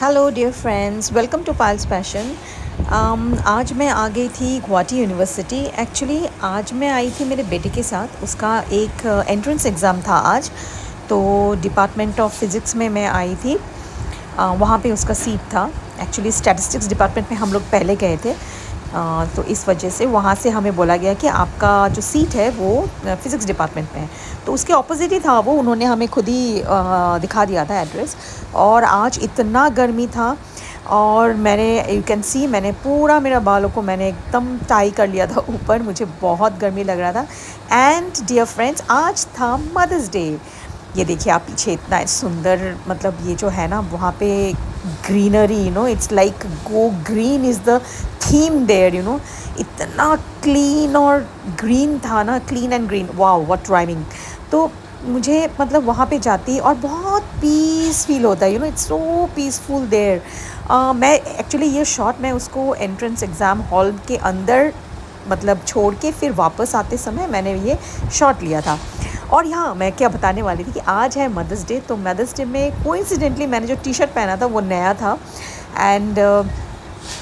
Hello dear friends, welcome to Payal's passion. आज मैं आ गई थी गुवाहाटी यूनिवर्सिटी। एक्चुअली आज मैं आई थी मेरे बेटे के साथ, उसका एक एंट्रेंस एग्ज़ाम था आज। तो डिपार्टमेंट ऑफ फ़िज़िक्स में मैं आई थी। वहाँ पे उसका सीट था। एक्चुअली स्टैटिस्टिक्स डिपार्टमेंट में हम लोग पहले गए थे। तो इस वजह से वहाँ से हमें बोला गया कि आपका जो सीट है वो फ़िज़िक्स डिपार्टमेंट में है। तो उसके ऑपोजिट ही था वो, उन्होंने हमें खुद ही दिखा दिया था एड्रेस। और आज इतना गर्मी था और मैंने यू कैन सी मैंने पूरा मेरा बालों को मैंने एकदम टाई कर लिया था ऊपर, मुझे बहुत गर्मी लग रहा था। एंड डियर फ्रेंड्स, आज था मदर्स डे। ये देखिए आप पीछे इतना सुंदर, मतलब ये जो है ना वहाँ पे greenery, it's like go green is the theme there, इतना क्लीन और ग्रीन था ना, clean and green, wow what rhyming. तो मुझे मतलब वहाँ पे जाती और बहुत पीस फील होता है, इट्स सो पीसफुल देयर। मैं एक्चुअली ये शॉट मैं उसको एंट्रेंस एग्ज़ाम हॉल के अंदर मतलब छोड़ के फिर वापस आते समय मैंने ये शॉट लिया था। और यहाँ मैं क्या बताने वाली थी कि आज है मदर्स डे। तो मदर्स डे में कोइंसिडेंटली मैंने जो टी शर्ट पहना था वो नया था। And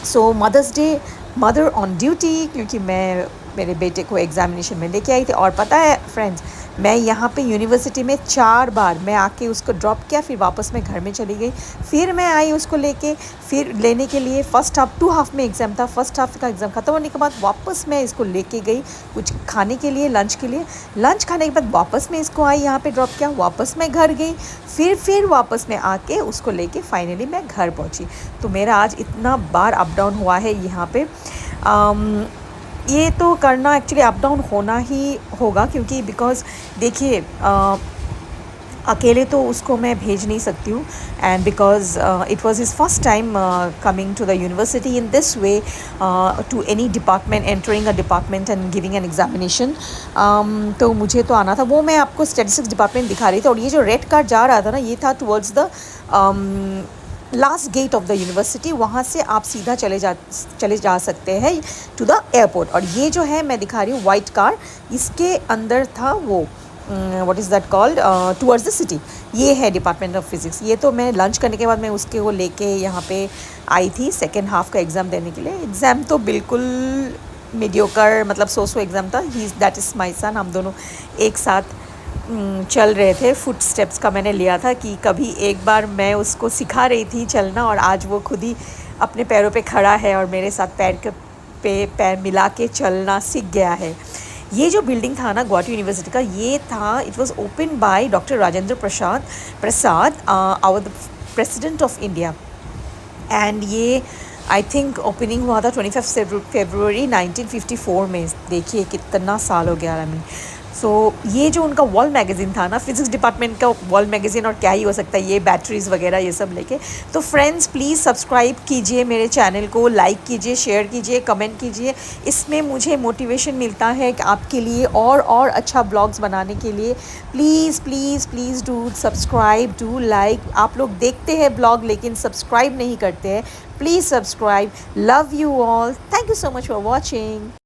so mother's day, mother on duty, क्योंकि मैं मेरे बेटे को एग्ज़ामिनेशन में लेके आई थी। और पता है फ्रेंड्स, मैं यहाँ पे यूनिवर्सिटी में 4 बार मैं आके उसको ड्रॉप किया, फिर वापस मैं घर में चली गई, फिर मैं आई उसको लेके, फिर लेने के लिए फर्स्ट हाफ 2 हाफ में एग्ज़ाम था। फर्स्ट हाफ का एग्ज़ाम ख़त्म होने के बाद वापस मैं इसको लेके गई कुछ खाने के लिए, लंच के लिए। लंच खाने के बाद वापस मैं इसको आई यहाँ पे ड्रॉप किया, वापस मैं घर गई, फिर वापस मैं आके उसको लेके फाइनली मैं घर पहुँची। तो मेरा आज इतना बार अप डाउन हुआ है यहाँ पे। ये तो करना एक्चुअली अप डाउन होना ही होगा, क्योंकि बिकॉज़ देखिए अकेले तो उसको मैं भेज नहीं सकती हूँ। And because it was his first time coming to the university in this way, to any department, entering a department and giving an examination. तो मुझे तो आना था। वो मैं आपको स्टैटिस्टिक्स डिपार्टमेंट दिखा रही थी, और ये जो रेड कार्ड जा रहा था ना, ये था towards the last gate of the university. वहाँ से आप सीधा चले जा सकते हैं टू द एयरपोर्ट। और ये जो है मैं दिखा रही हूँ वाइट कार, इसके अंदर था वो what is that called, towards the city. ये है डिपार्टमेंट ऑफ फिज़िक्स। ये तो मैं लंच करने के बाद मैं उसके वो लेके यहाँ पे आई थी सेकेंड हाफ का एग्ज़ाम देने के लिए। एग्ज़ाम तो बिल्कुल मीडियोकर, मतलब सो एग्ज़ाम था। ही दैट इज़ माई सन। हम दोनों एक साथ चल रहे थे। फुट स्टेप्स का मैंने लिया था कि कभी एक बार मैं उसको सिखा रही थी चलना, और आज वो खुद ही अपने पैरों पे खड़ा है और मेरे साथ पैर मिला के चलना सीख गया है। ये जो बिल्डिंग था ना गुवाहाटी यूनिवर्सिटी का, ये था, it was open by doctor Rajendra Prasad, our the president of India. And ये आई थिंक ओपनिंग हुआ था 25 फरवरी 1954 में। देखिए कितना साल हो गया। आई मीन सो ये जो उनका वॉल मैगज़ीन था ना, फिज़िक्स डिपार्टमेंट का वॉल मैगज़ीन, और क्या ही हो सकता है, ये बैटरीज़ वगैरह ये सब लेके। तो फ्रेंड्स प्लीज़ सब्सक्राइब कीजिए मेरे चैनल को, लाइक कीजिए, शेयर कीजिए, कमेंट कीजिए। इसमें मुझे मोटिवेशन मिलता है कि आपके लिए और अच्छा ब्लॉग्स बनाने के लिए। Please please please do subscribe, do like. आप लोग देखते हैं ब्लॉग लेकिन सब्सक्राइब नहीं करते हैं। Please subscribe. Love you all. Thank you so much for watching.